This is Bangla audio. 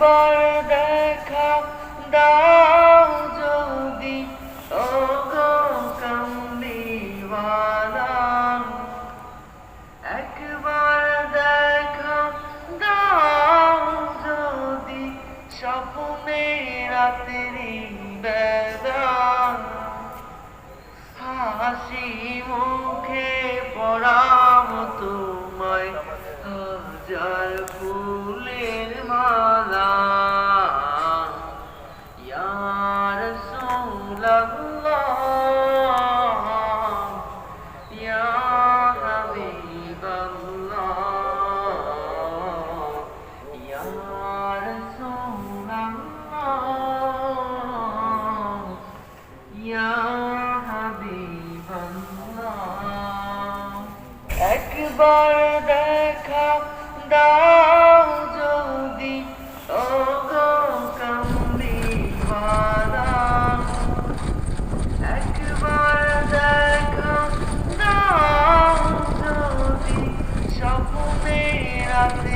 একবার দেখা দাও যদি ওগো কামলিওয়ালা, একবার দেখা দাও যদি স্বপ্নে রাত্রি বেলা, হাসি মুখে পরাবো তোমায় হাজার ফুলের মালা। ইয়া রাসূলুল্লাহ, ইয়া হাবিবাল্লাহ, ইয়া রাসূলুল্লাহ, ইয়া হাবিবাল্লাহ। একবার দেখা দাও যদি ওগো কামলিওয়ালা, একবার দেখা দাও যদি স্বপ্নে রাতে